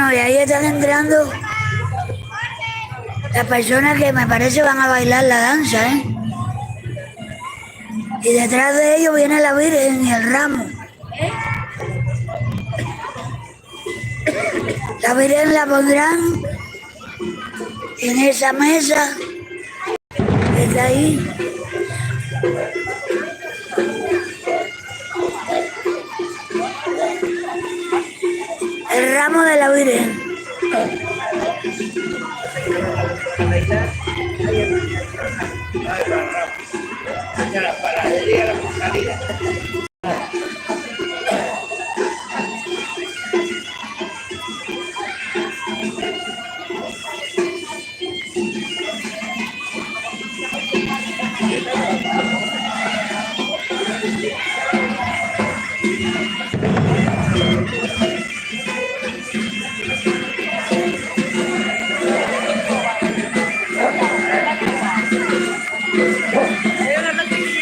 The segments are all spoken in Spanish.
Bueno, y ahí están entrando las personas que me parece van a bailar la danza, ¿eh? Y detrás de ellos viene la Virgen y el ramo. La Virgen la pondrán en esa mesa que está ahí. El ramo de la Virgen.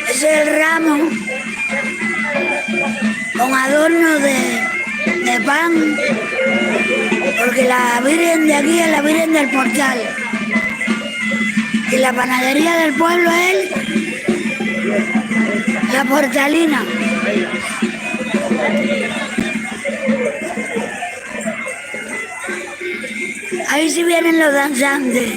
Ese es el ramo con adornos de pan, porque la Virgen de aquí es la Virgen del Portal y la panadería del pueblo es la Portalina. Ahí sí vienen los danzantes.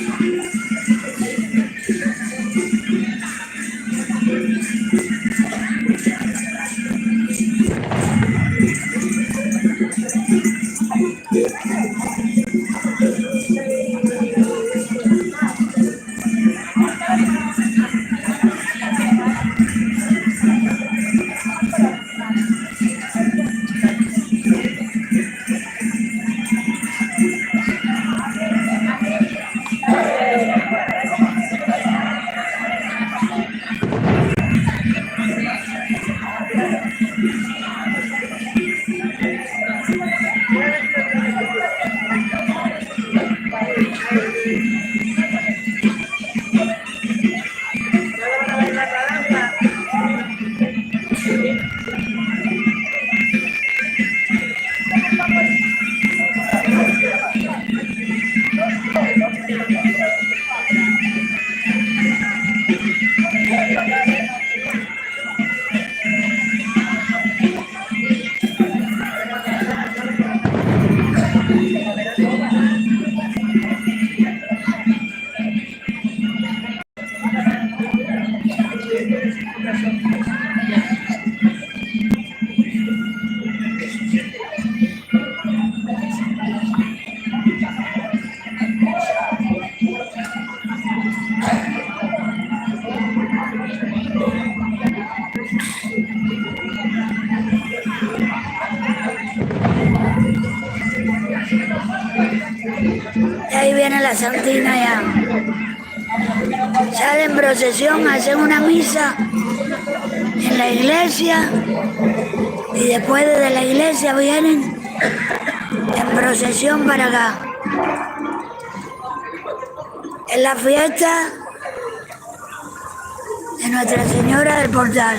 Ahí viene la Santina ya. Salen en procesión, hacen una misa en la iglesia y después de la iglesia vienen en procesión para acá. Es la fiesta de Nuestra Señora del Portal.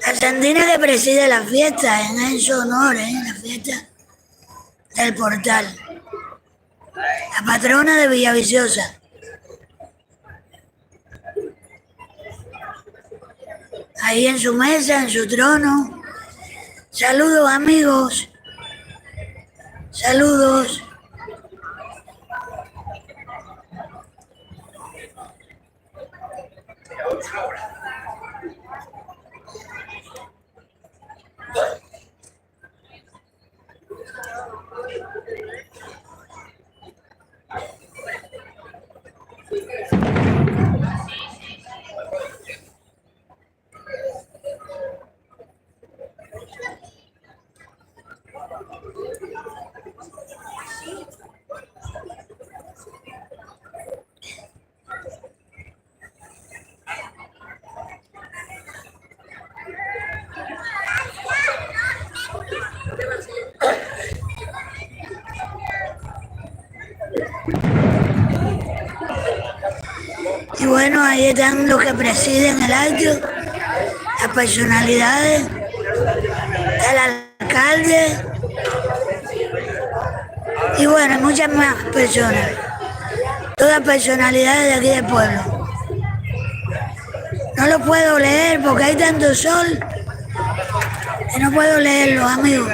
Argentina que preside la fiesta en su honor, la fiesta del Portal. La patrona de Villaviciosa. Ahí en su mesa, en su trono. Saludos, amigos. Saludos. Y bueno, ahí están los que presiden el acto, las personalidades, el alcalde y bueno, muchas más personas, todas personalidades de aquí del pueblo. No lo puedo leer porque hay tanto sol que no puedo leerlo, amigos.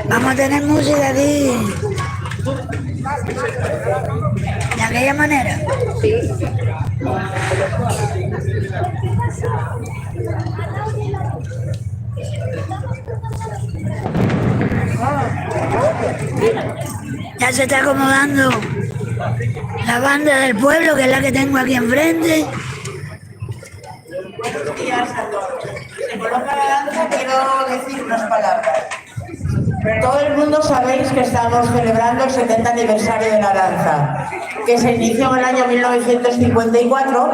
Vamos a tener música aquí de aquella manera. Ya se está acomodando la banda del pueblo, que es la que tengo aquí enfrente. Buenos días a todos. Se coloca la danza, quiero decir unas palabras. Todo el mundo sabéis que estamos celebrando el 70 aniversario de la danza, que se inició en el año 1954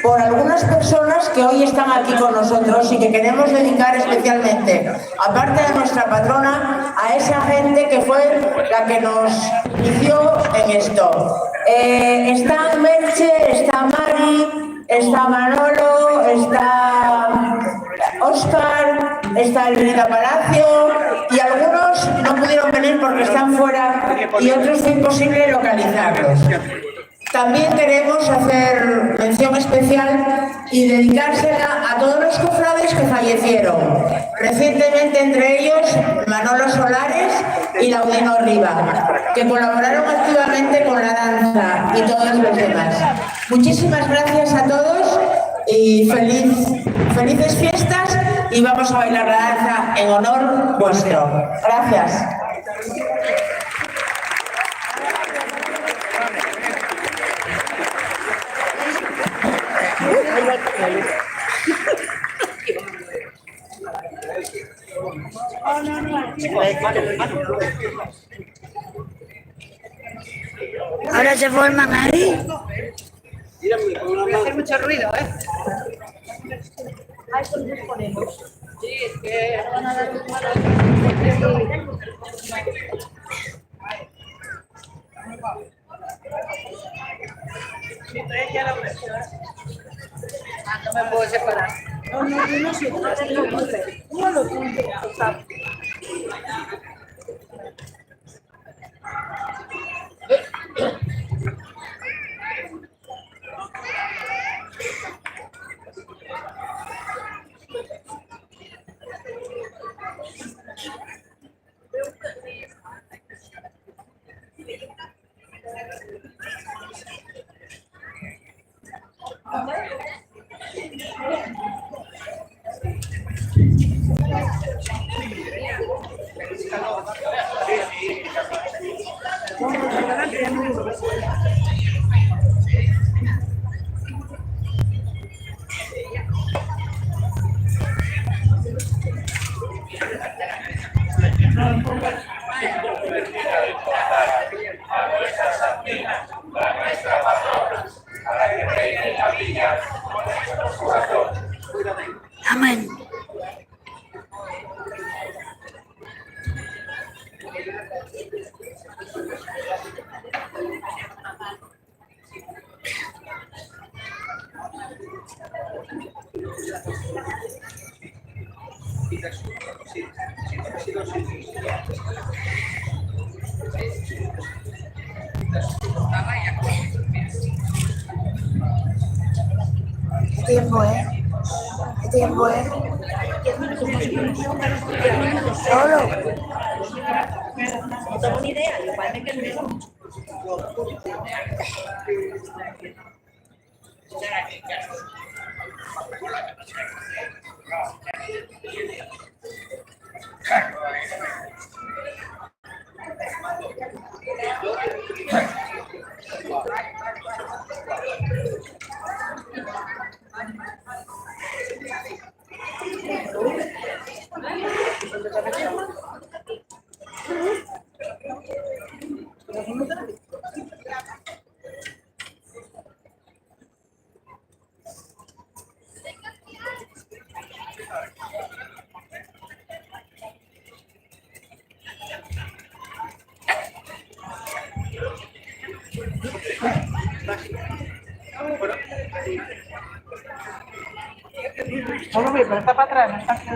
por algunas personas que hoy están aquí con nosotros y que queremos dedicar especialmente, aparte de nuestra patrona, a esa gente que fue la que nos inició en esto. Está Merche, está Mari, está Manolo, está Óscar, está Elvira Palacio y algunos no pudieron venir porque están fuera y otros fue imposible localizarlos. También queremos hacer mención especial y dedicársela a todos los cofrades que fallecieron. Recientemente, entre ellos, Manolo Solares y Laudino Riva, que colaboraron activamente con la danza y todos los demás. Muchísimas gracias a todos y felices fiestas y vamos a bailar la danza en honor vuestro. Gracias. Ahora se forman ahí. Voy a hacer mucho ruido, ¿eh? Ahí nos ponemos. Sí, es que van a dar un malo. No me puedo separar. No sé, no lo punto. Amén. ¿Qué tiempo es? ¿Qué tiempo es? Solo. No tengo ni idea, igual me quedo. Solo ve, pero está para atrás, no está aquí.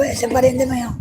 ese pariente mío.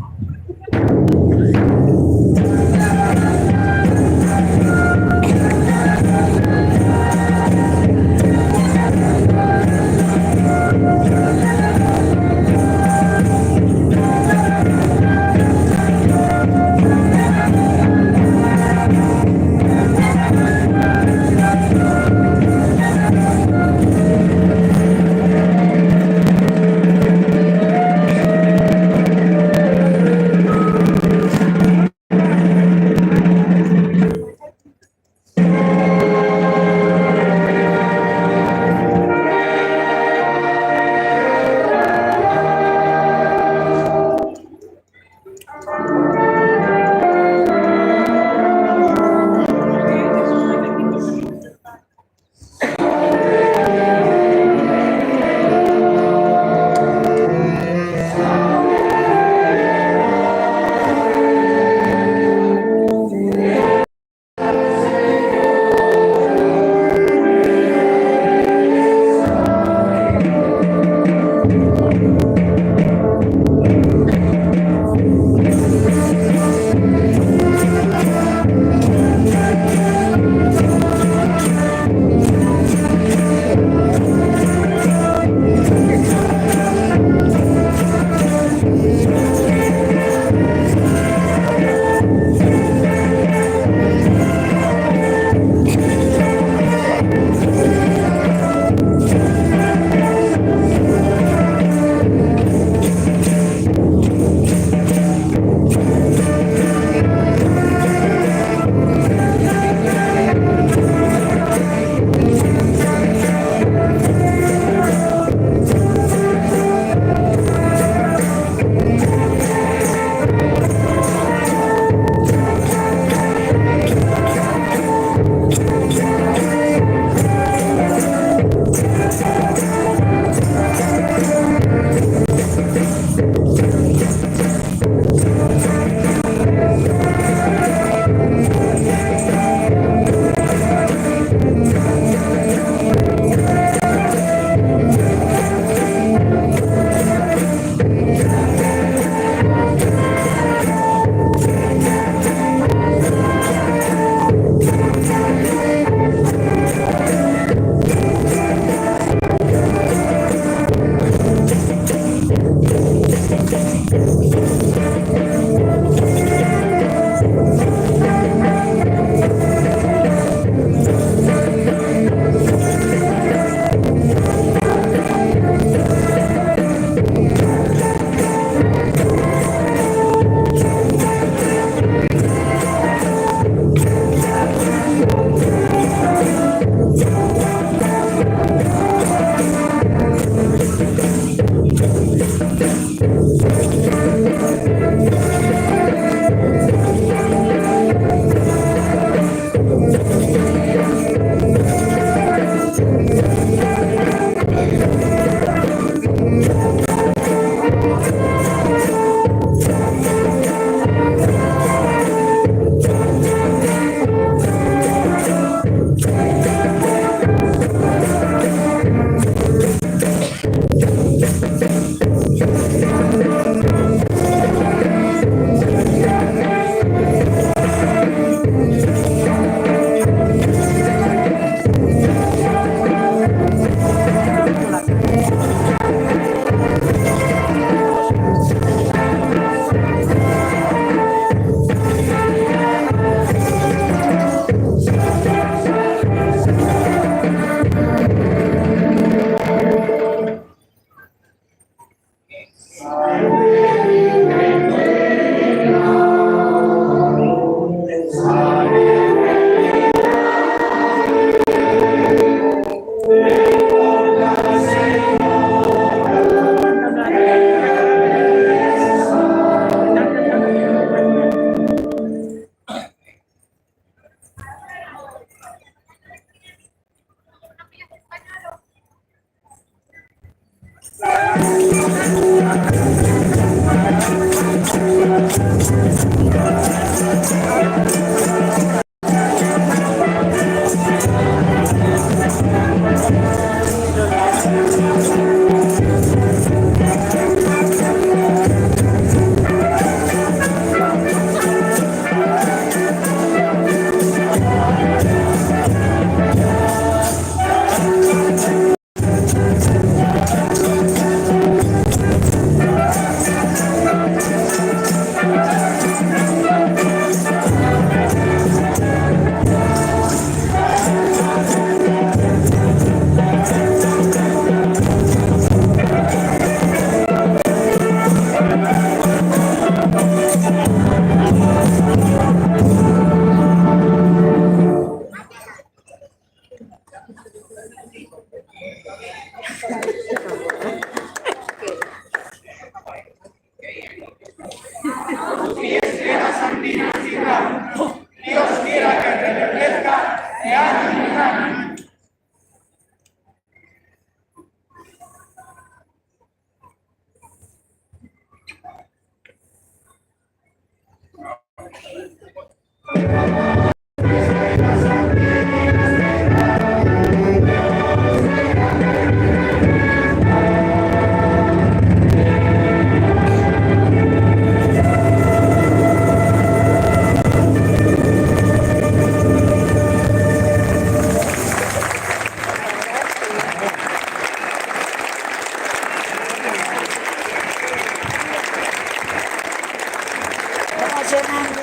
Emocionante.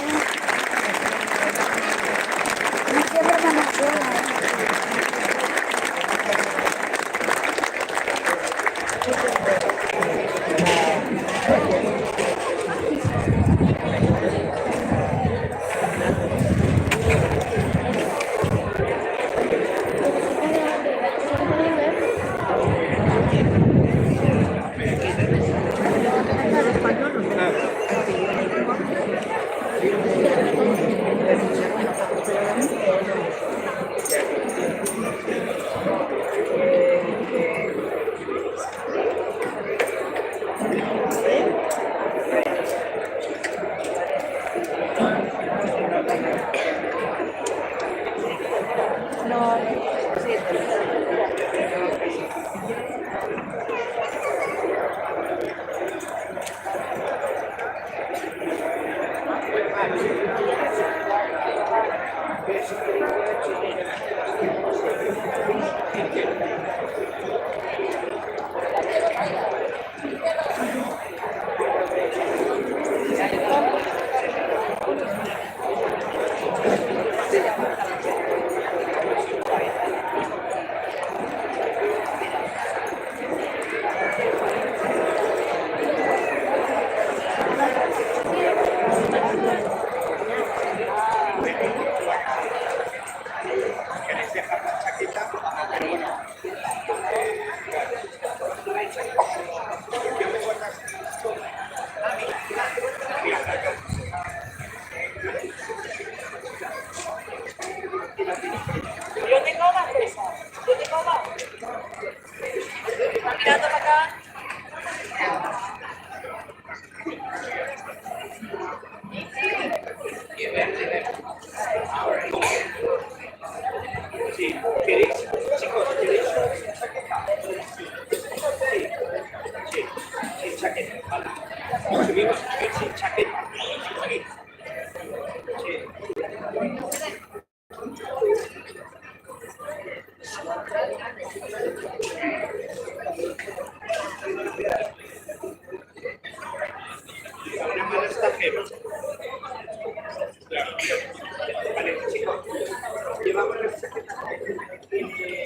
A mí siempre me emociona.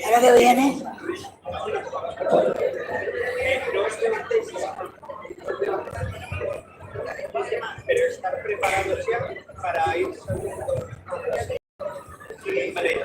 Ahora que viene. Pero estar preparados ya para ir. Vale,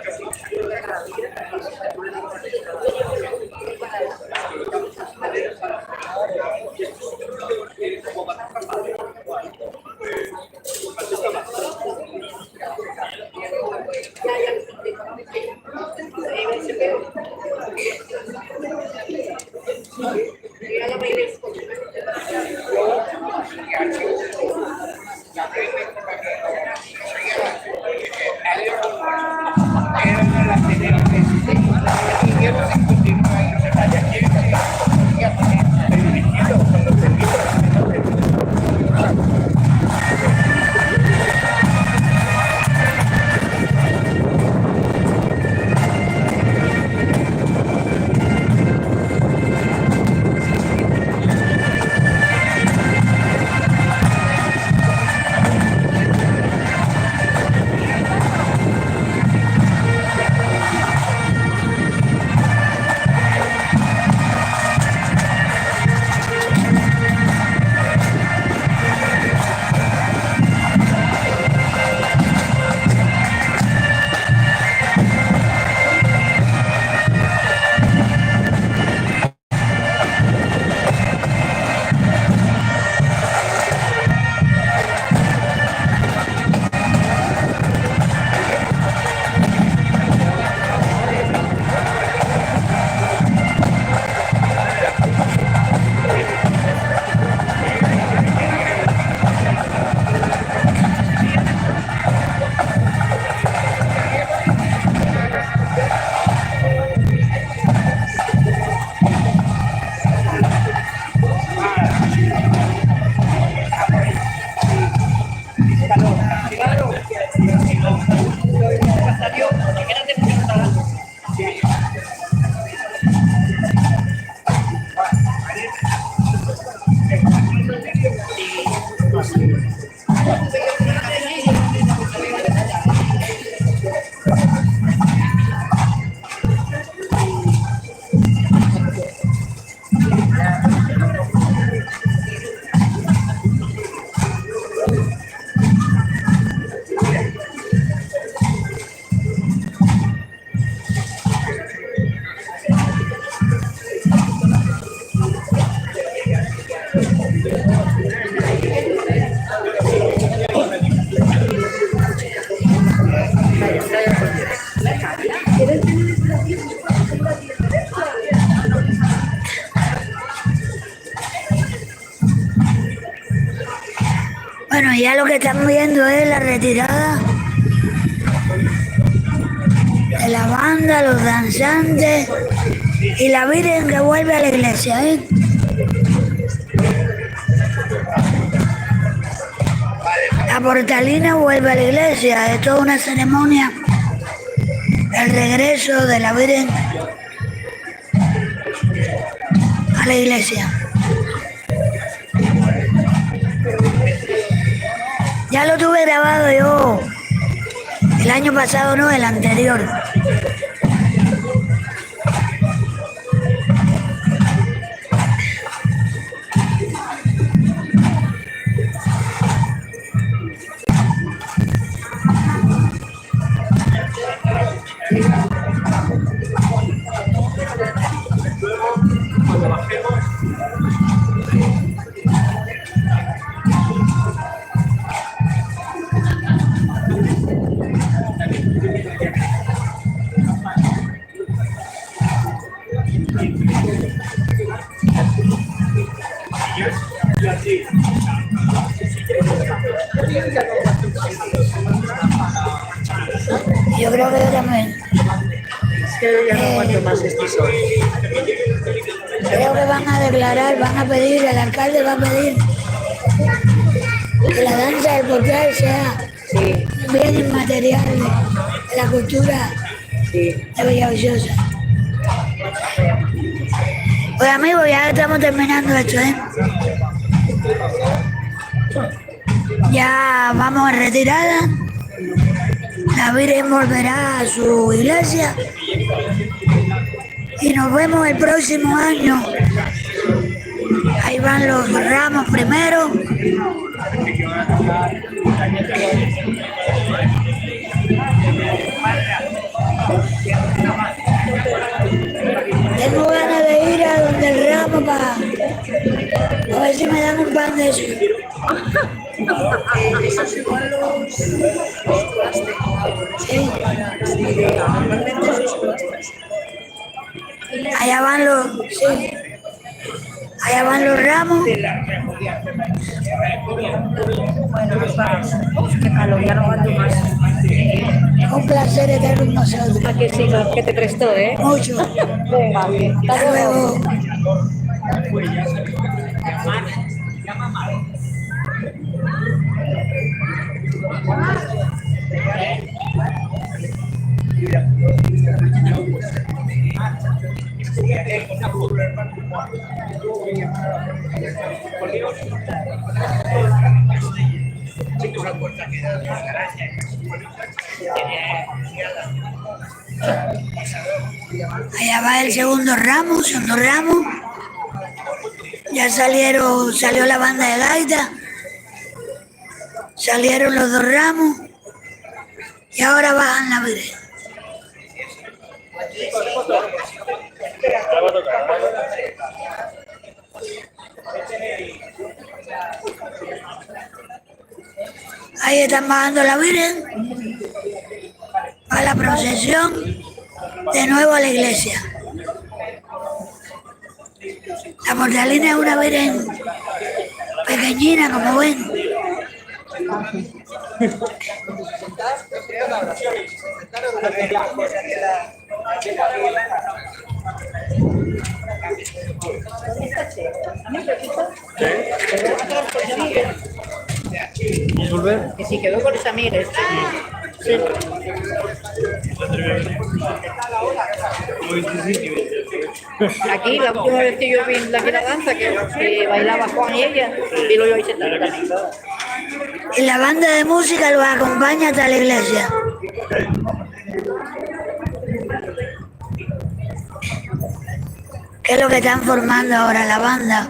Allá lo que están viendo es la retirada de la banda, los danzantes y la Virgen que vuelve a la iglesia, ¿eh? La portalina vuelve a la iglesia, es toda una ceremonia, el regreso de la Virgen a la iglesia. Ya lo tuve grabado yo el año pasado, no, el anterior. Yo creo que yo también. Es que yo ya no aguanto más este sol. Creo que van a declarar, van a pedir, el alcalde va a pedir que la danza del portal sea un bien inmaterial de la cultura de Villaviciosa. Pues amigos, ya estamos terminando esto, ¿eh? Ya vamos a retirada. La Virgen volverá a su iglesia y nos vemos el próximo año. Ahí van los ramos primero. Tengo ganas de ir a donde el ramo para a ver si me dan un pan de eso. Sí. Allá van los, sí. Allá van los ramos. Qué calor, ya no aguanto más. Un placer estar con nosotros. ¿A que sí, que te prestó, Mucho. Venga, Hasta luego. Allá va el segundo ramo. Ya salió la banda de gaita, salieron los dos ramos y ahora bajan la Virgen. Ahí están bajando la Virgen a la procesión de nuevo a la iglesia. La portalina es una Virgen pequeñina, como ven. Que si quedó con esa amiga. Sí. Aquí la última vez que yo vi la danza que bailaba Juan y ella y lo iba a sentar también. Y la banda de música los acompaña hasta la iglesia. ¿Qué es lo que están formando ahora la banda?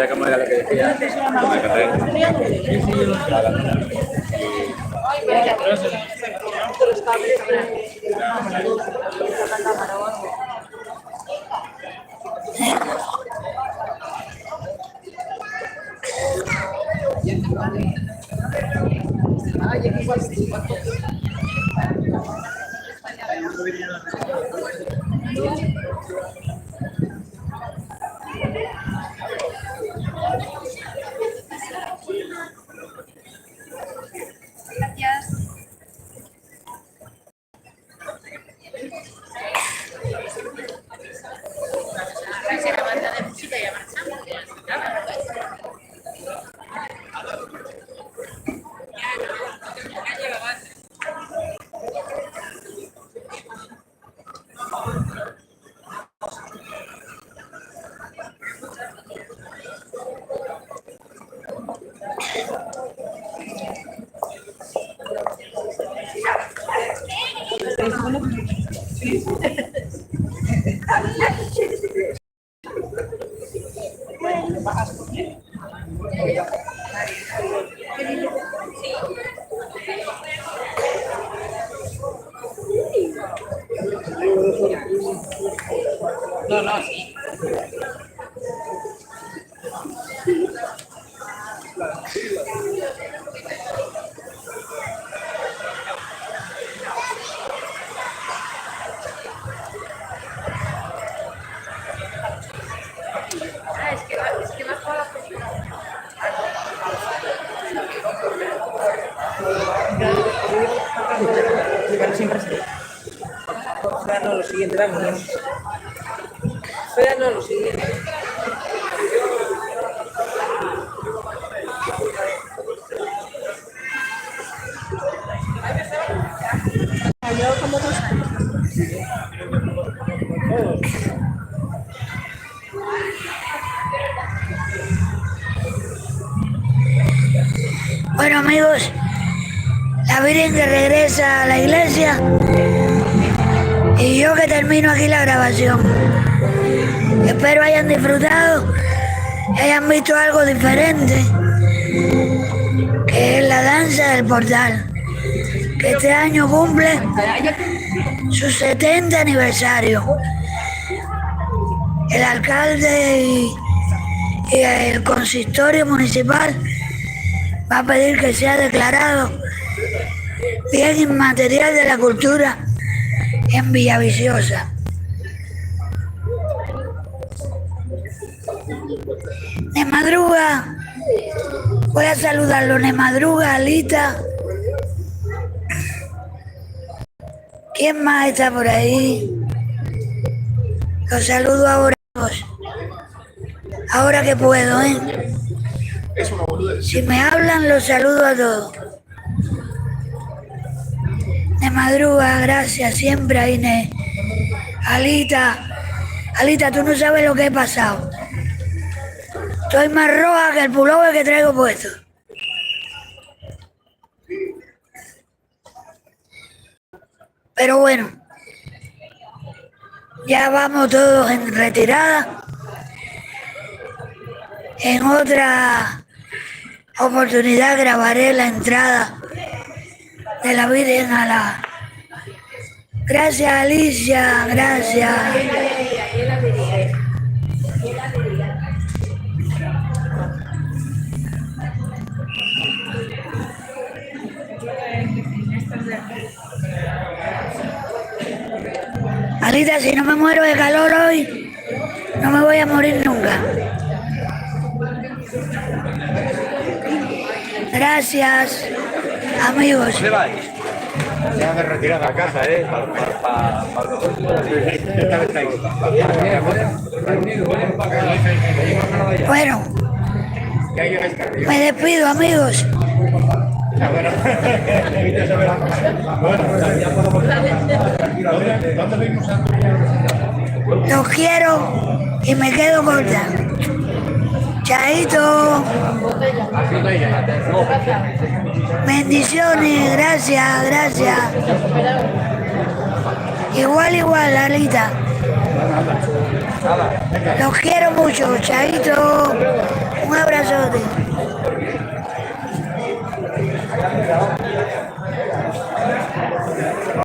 ¿Cómo era lo que decía? No, lo siguiente, vamos. Espera, no, lo siguiente. Bueno, amigos, la Virgen que regresa a la iglesia y yo que termino aquí la grabación. Espero hayan disfrutado, hayan visto algo diferente, que es la danza del portal, que este año cumple su 70 aniversario. El alcalde y el consistorio municipal va a pedir que sea declarado bien inmaterial de la cultura en Villaviciosa. De madruga, voy a saludarlo. De madruga, Alita, ¿Quién más está por ahí? Los saludo ahora. Ahora que puedo, ¿eh? Si me hablan, los saludo a todos. De madruga, gracias, siempre a Inés. Alita, tú no sabes lo que he pasado. Estoy más roja que el pullover que traigo puesto. Pero bueno, ya vamos todos en retirada. En otra oportunidad grabaré la entrada de la Virgen a la... Gracias, Alicia, gracias. Alita, si no me muero de calor hoy, no me voy a morir nunca. Gracias, amigos. Ya me retiran a casa, Bueno, me despido, amigos. Los quiero y me quedo corta. Chaito. Bendiciones, gracias. Igual, Alita. Los quiero mucho, chaito. Un abrazote.